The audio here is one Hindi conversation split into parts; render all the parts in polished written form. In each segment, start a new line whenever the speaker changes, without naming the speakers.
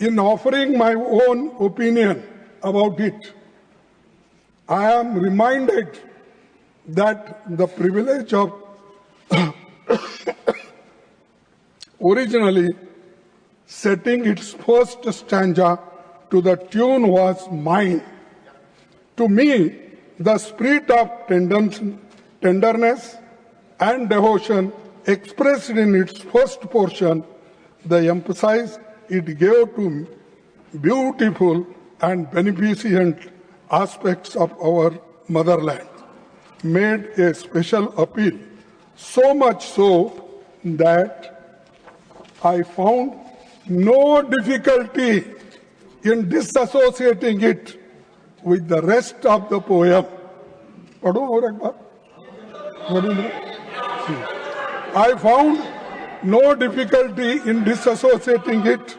In offering my own opinion about it, I am reminded that the privilege of originally setting its first stanza to the tune was mine. To me, the spirit of tenderness and devotion expressed in its first portion, the emphasis it gave to beautiful and beneficent aspects of our motherland, made a special appeal, so much so that I found no difficulty in disassociating it with the rest of the poem. I found no difficulty in disassociating it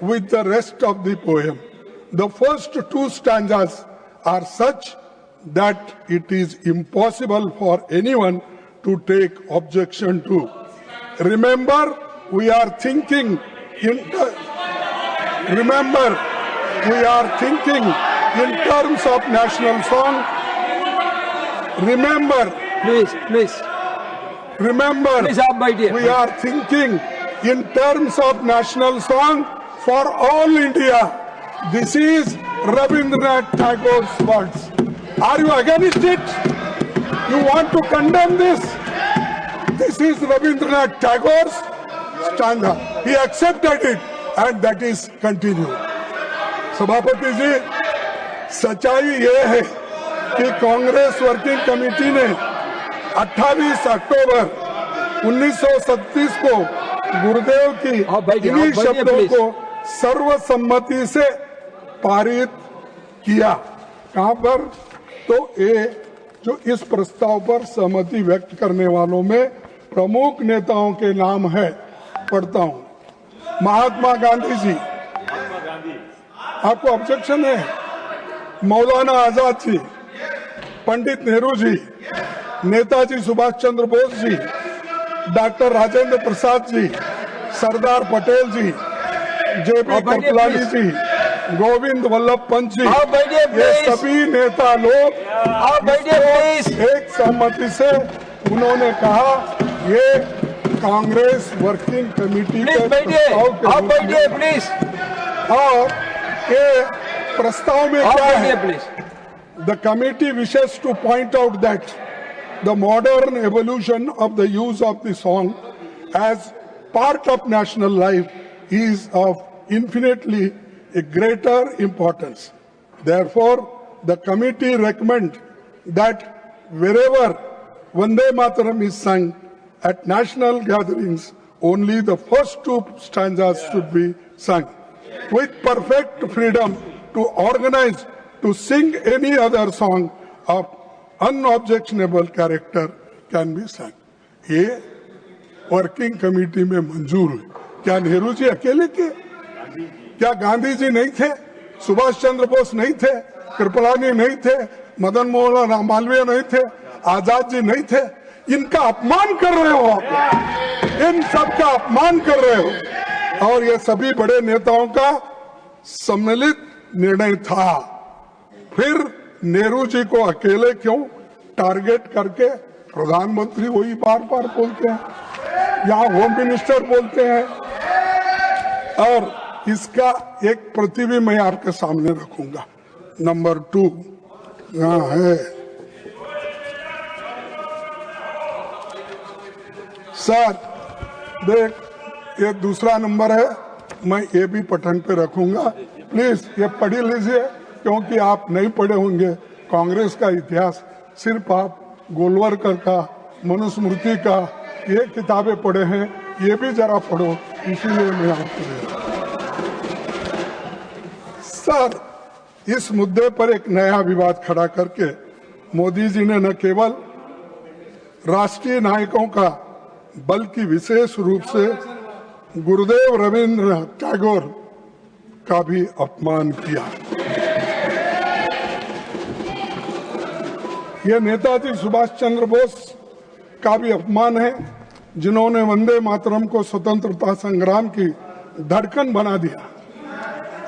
with the rest of the poem. The first two stanzas are such that it is impossible for anyone to take objection to. Remember, we are thinking in terms of national song. Remember, we are thinking in terms of national song for all India. This is Rabindranath Tagore's words. Are you against it? You want to condemn this? This is Rabindranath Tagore's stanza. He accepted it and that is continued. सभापति जी, सच्चाई ये है कि कांग्रेस वर्किंग कमेटी ने 28 अक्टूबर 1937 को गुरुदेव की इन्हीं शब्दों को सर्वसम्मति से पारित किया। कहां पर? तो ये जो इस प्रस्ताव पर सहमति व्यक्त करने वालों में प्रमुख नेताओं के नाम है, पढ़ता हूं। महात्मा गांधी जी, आपको ऑब्जेक्शन है? मौलाना आजाद जी, पंडित नेहरू जी, नेताजी सुभाष चंद्र बोस जी, डॉक्टर राजेंद्र प्रसाद जी, सरदार पटेल जी, जेपी कृपलानी जी, गोविंद वल्लभ पंत जी, ये सभी नेता लोग एक सहमति से उन्होंने कहा ये कांग्रेस वर्किंग कमेटी के प्रस्ताव के और ये प्रस्ताव में क्या है? The committee wishes to point out that the modern evolution of the use of the song as part of national life is of infinitely a greater importance. Therefore, the committee recommends that wherever Vande Mataram is sung at national gatherings, only the first two stanzas should be sung. With perfect freedom to organize to sing any other song of unobjectionable character can be sung. ये वर्किंग कमेटी में मंजूर हुई। क्या नेहरू जी अकेले थे? क्या गांधी जी नहीं थे? सुभाष चंद्र बोस नहीं थे? कृपलानी नहीं थे? मदन मोहन मालवीय नहीं थे? आजाद जी नहीं थे? इनका अपमान कर रहे हो आप, इन सब का अपमान कर रहे हो। और ये सभी बड़े नेताओं का सम्मिलित निर्णय था। फिर नेहरू जी को अकेले क्यों टारगेट करके प्रधानमंत्री वही बार बार बोलते हैं, यहाँ होम मिनिस्टर बोलते हैं। और इसका एक प्रति भी मैं आपके सामने रखूंगा। नंबर 2 यहाँ है। सर देख, ये दूसरा नंबर है, मैं ये भी पठन पे रखूंगा। प्लीज ये पढ़ लीजिए, क्योंकि आप नहीं पढ़े होंगे कांग्रेस का इतिहास। सिर्फ आप गोलवरकर का, मनुस्मृति का ये किताबें पढ़े हैं, ये भी जरा पढ़ो, इसीलिए मैं आपको दे रहा हूं। सर, इस मुद्दे पर एक नया विवाद खड़ा करके मोदी जी ने न केवल राष्ट्रीय नायकों का बल्कि विशेष रूप से गुरुदेव रविंद्रनाथ टैगोर का भी अपमान किया। यह नेताजी सुभाष चंद्र बोस का भी अपमान है, जिन्होंने वंदे मातरम को स्वतंत्रता संग्राम की धड़कन बना दिया।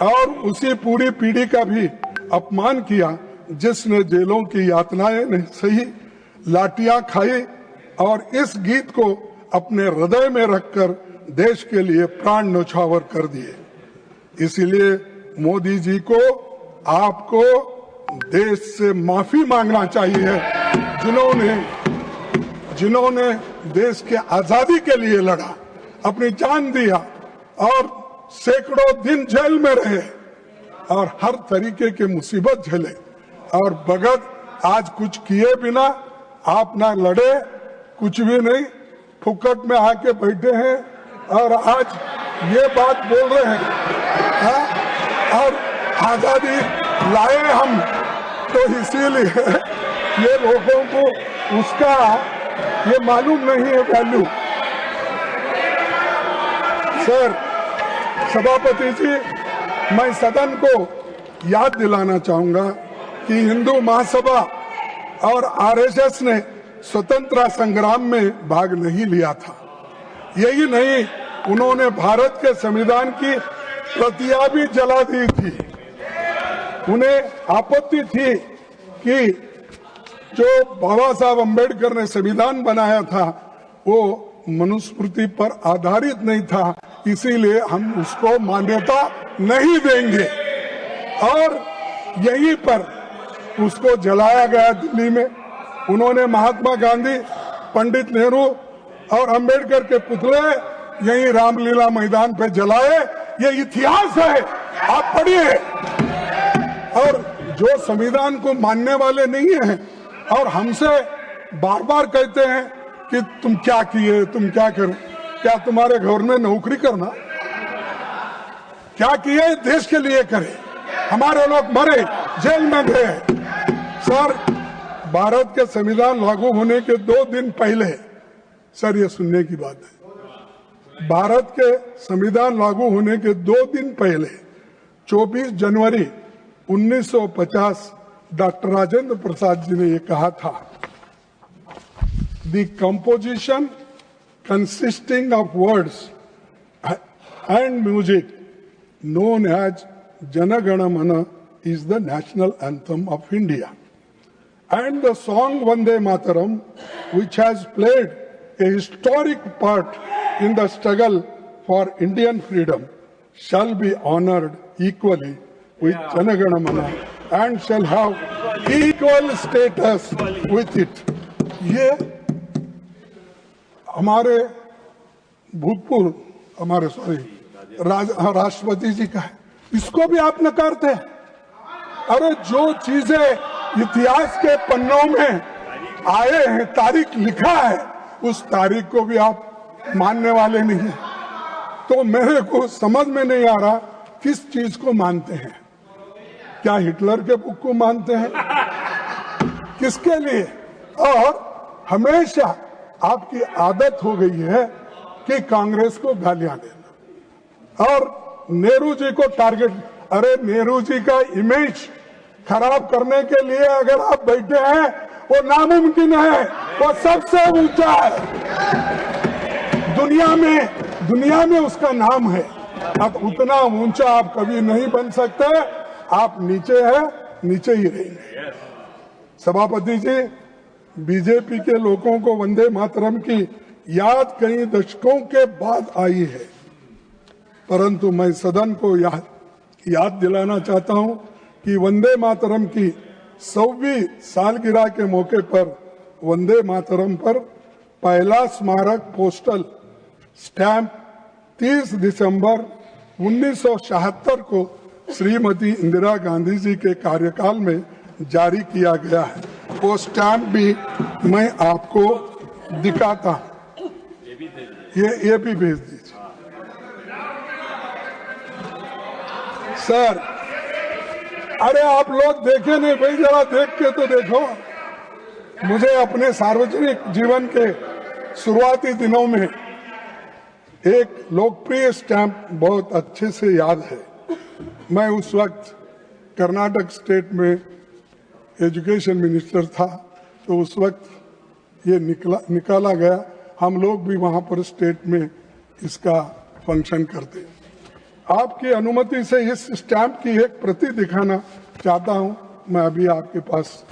और उसी पूरी पीढ़ी का भी अपमान किया जिसने जेलों की यातनाएं नहीं सही, लाठियां खाई और इस गीत को अपने हृदय में रखकर देश के लिए प्राण न्यौछावर कर दिए। इसीलिए मोदी जी को आपको देश से माफी मांगना चाहिए, जिन्होंने देश के आजादी के लिए लड़ा, अपनी जान दिया और सैकड़ों दिन जेल में रहे और हर तरीके की मुसीबत झेले, और भगत आज कुछ किए बिना आप ना लड़े, कुछ भी नहीं, फुकट में आके बैठे हैं और आज ये बात बोल रहे हैं और आजादी लाए हम, तो इसीलिए ये लोगों को उसका ये मालूम नहीं है वैल्यू। सर, सभापति जी, मैं सदन को याद दिलाना चाहूंगा कि हिंदू महासभा और आरएसएस ने स्वतंत्रता संग्राम में भाग नहीं लिया था। यही नहीं, उन्होंने भारत के संविधान की प्रतियां भी जला दी थी। उन्हें आपत्ति थी कि जो बाबा साहब अम्बेडकर ने संविधान बनाया था वो मनुस्मृति पर आधारित नहीं था, इसीलिए हम उसको मान्यता नहीं देंगे, और यहीं पर उसको जलाया गया दिल्ली में। उन्होंने महात्मा गांधी, पंडित नेहरू और अंबेडकर के पुतले यहीं रामलीला मैदान पे जलाए। ये इतिहास है, आप पढ़िए। और जो संविधान को मानने वाले नहीं हैं और हमसे बार बार कहते हैं कि तुम क्या किए, तुम क्या करो, क्या तुम्हारे घर में नौकरी करना, क्या किए देश के लिए करे, हमारे लोग मरे, जेल में गए। सर, भारत के संविधान लागू होने के 2 दिन पहले, सर ये सुनने की बात है, भारत के संविधान लागू होने के 2 दिन पहले 24 जनवरी 1950 डॉक्टर राजेंद्र प्रसाद जी ने ये कहा था, the composition consisting of words and music known as Jana Gana Mana is the national anthem of India. And the song Vande Mataram, which has played a historic part in the struggle for Indian freedom, shall be honored equally with Jana Gana Mana and shall have equal status with it. ये हमारे भूतपूर्व, हमारे राष्ट्रपति जी का है, इसको भी आप नकारते हैं। अरे जो चीजें इतिहास के पन्नों में आए हैं, तारीख लिखा है, उस तारीख को भी आप मानने वाले नहीं हैं। तो मेरे को समझ में नहीं आ रहा किस चीज को मानते हैं। क्या हिटलर के बुक को मानते हैं, किसके लिए? और हमेशा आपकी आदत हो गई है कि कांग्रेस को गालियां देना और नेहरू जी को टारगेट। अरे नेहरू जी का इमेज खराब करने के लिए अगर आप बैठे हैं, वो नामुमकिन है, वो सबसे ऊंचा है दुनिया में उसका नाम है। अब उतना ऊंचा आप कभी नहीं बन सकते, आप नीचे है, नीचे ही रहेंगे। सभापति जी, बीजेपी के लोगों को वंदे मातरम की याद कई दशकों के बाद आई है, परंतु मैं सदन को याद दिलाना चाहता हूं कि वंदे मातरम की 100वीं सालगिरह के मौके पर वंदे मातरम पर पहला स्मारक पोस्टल स्टैंप 30 दिसंबर 1976 को श्रीमती इंदिरा गांधी जी के कार्यकाल में जारी किया गया है। वो स्टैंप भी मैं आपको दिखाता हूं, ये भी भेज दीजिए। सर, अरे आप लोग देखे नहीं भाई, जरा देख के तो देखो। मुझे अपने सार्वजनिक जीवन के शुरुआती दिनों में एक लोकप्रिय स्टैंप बहुत अच्छे से याद है। मैं उस वक्त कर्नाटक स्टेट में एजुकेशन मिनिस्टर था, तो उस वक्त ये निकाला गया। हम लोग भी वहां पर स्टेट में इसका फंक्शन करते। आपकी अनुमति से इस स्टैंप की एक प्रति दिखाना चाहता हूं। मैं अभी आपके पास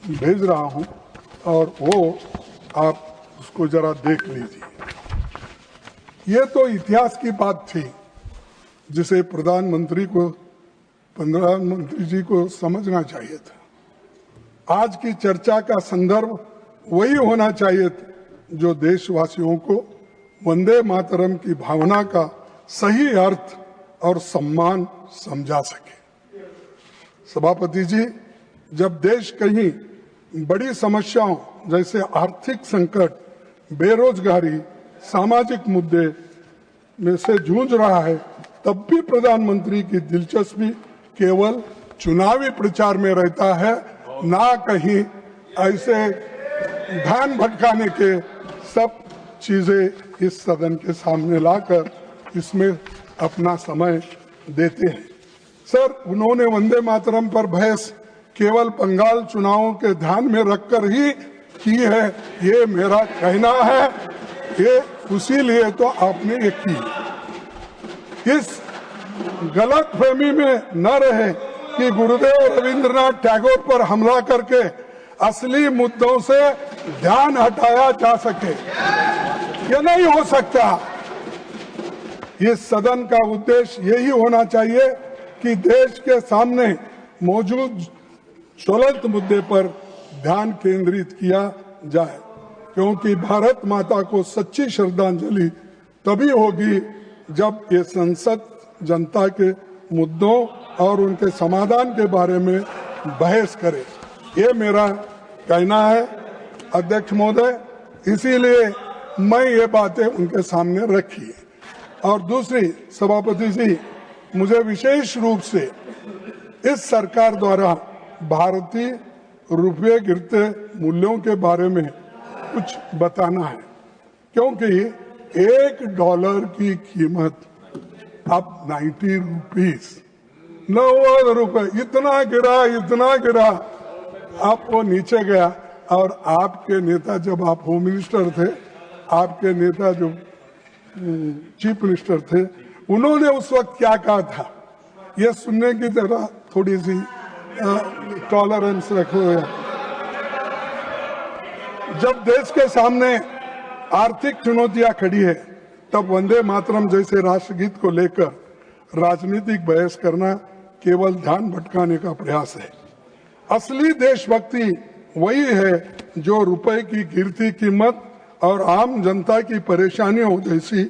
भेज रहा हूं और वो आप उसको जरा देख लीजिए। ये तो इतिहास की बात थी जिसे प्रधानमंत्री जी को समझना चाहिए था। आज की चर्चा का संदर्भ वही होना चाहिए जो देशवासियों को वंदे मातरम की भावना का सही अर्थ और सम्मान समझा सके। सभापति जी, जब देश कहीं बड़ी समस्याओं जैसे आर्थिक संकट, बेरोजगारी, सामाजिक मुद्दे में से जूझ रहा है, तब भी प्रधानमंत्री की दिलचस्पी केवल चुनावी प्रचार में रहता है, ना कहीं ऐसे ध्यान भटकाने के सब चीजें इस सदन के सामने लाकर इसमें अपना समय देते हैं। सर, उन्होंने वंदे मातरम पर बहस केवल बंगाल चुनावों के ध्यान में रखकर ही की है, ये मेरा कहना है। ये उसीलिए तो आपने ये की। इस गलत फहमी में न रहे कि गुरुदेव रविंद्रनाथ टैगोर पर हमला करके असली मुद्दों से ध्यान हटाया जा सके। ये नहीं हो सकता। इस सदन का उद्देश्य यही होना चाहिए कि देश के सामने मौजूद ज्वलंत मुद्दे पर ध्यान केंद्रित किया जाए, क्योंकि भारत माता को सच्ची श्रद्धांजलि तभी होगी जब ये संसद जनता के मुद्दों और उनके समाधान के बारे में बहस करे। ये मेरा कहना है अध्यक्ष महोदय, इसीलिए मैं ये बातें उनके सामने रखी है। और दूसरी, सभापति जी, मुझे विशेष रूप से इस सरकार द्वारा भारतीय रुपये गिरते मूल्यों के बारे में कुछ बताना है, क्योंकि $1 की कीमत अब 90 रुपीस, 90 रुपए, इतना गिरा, अब वो नीचे गया। और आपके नेता, जब आप होम मिनिस्टर थे, आपके नेता जो चीफ मिनिस्टर थे, उन्होंने उस वक्त क्या कहा था, ये सुनने की तरह थोड़ी सी टॉलरेंस रखो। जब देश के सामने आर्थिक चुनौतियां खड़ी है, तब वंदे मातरम जैसे राष्ट्रगीत को लेकर राजनीतिक बहस करना केवल ध्यान भटकाने का प्रयास है। असली देशभक्ति वही है जो रुपए की गिरती कीमत और आम जनता की परेशानियों जैसी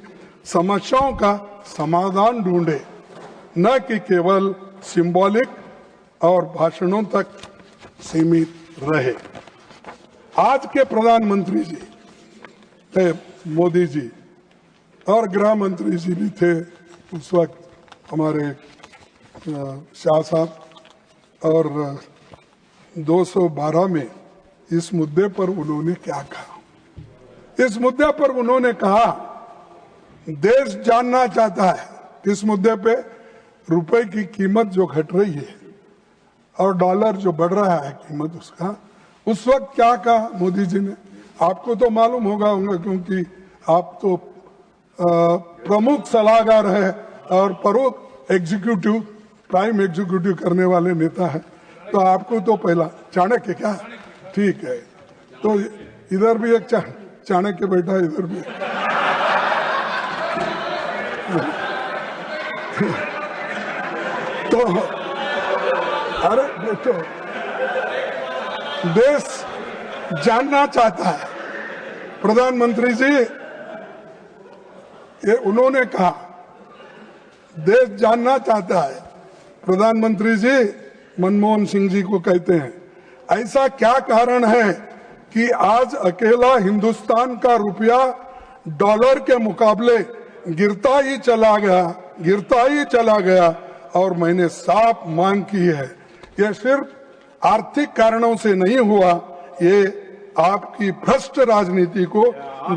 समस्याओं का समाधान ढूंढे, न कि केवल सिंबॉलिक और भाषणों तक सीमित रहे। आज के प्रधानमंत्री जी थे मोदी जी, और गृह मंत्री जी भी थे उस वक्त हमारे शाह साहब, और 212 में इस मुद्दे पर उन्होंने क्या कहा। इस मुद्दे पर उन्होंने कहा, देश जानना चाहता है किस मुद्दे पे, रुपए की कीमत जो घट रही है और डॉलर जो बढ़ रहा है कीमत उसका। उस वक्त क्या कहा मोदी जी ने, आपको तो मालूम होगा क्योंकि आप तो प्रमुख सलाहकार है और प्रमुख एग्जीक्यूटिव, प्राइम एग्जीक्यूटिव करने वाले नेता है, तो आपको तो पहला चाणक्य, क्या ठीक है, तो इधर भी एक चाणक्य बैठा, इधर भी तो अरे बेटो, देश जानना चाहता है। प्रधानमंत्री जी, ये उन्होंने कहा, देश जानना चाहता है। प्रधानमंत्री जी मनमोहन सिंह जी को कहते हैं, ऐसा क्या कारण है कि आज अकेला हिंदुस्तान का रुपया डॉलर के मुकाबले गिरता ही चला गया, और मैंने साफ मांग की है, यह सिर्फ आर्थिक कारणों से नहीं हुआ, ये आपकी भ्रष्ट राजनीति को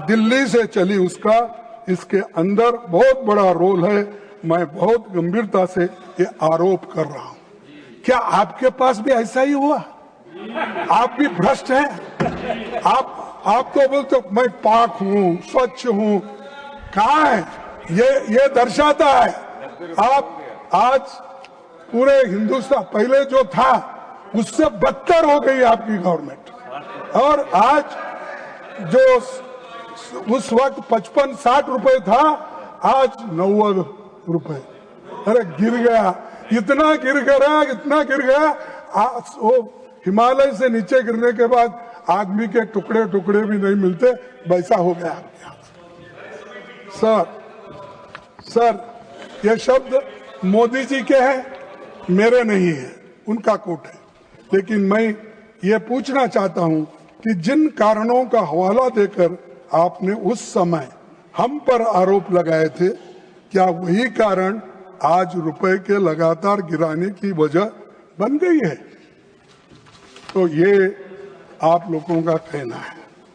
दिल्ली से चली उसका इसके अंदर बहुत बड़ा रोल है। मैं बहुत गंभीरता से ये आरोप कर रहा हूं। क्या आपके पास भी ऐसा ही हुआ? आप भी भ्रष्ट हैं? आप तो बोलते मैं पाक हूं, स्वच्छ हूं, कहाँ है? ये दर्शाता है आप आज पूरे हिंदुस्तान, पहले जो था उससे बदतर हो गई आपकी गवर्नमेंट। और आज जो उस वक्त 55-60 रुपए था, आज 90 रुपए। अरे गिर गया, इतना गिर गया, इतना गिर गया। वो हिमालय से नीचे गिरने के बाद आदमी के टुकड़े टुकड़े भी नहीं मिलते, वैसा हो गया आपके हाथ। सर, ये शब्द मोदी जी के हैं, मेरे नहीं है, उनका कोट है। लेकिन मैं ये पूछना चाहता हूं कि जिन कारणों का हवाला देकर आपने उस समय हम पर आरोप लगाए थे, क्या वही कारण आज रुपए के लगातार गिराने की वजह बन गई है? तो ये आप लोगों का कहना है।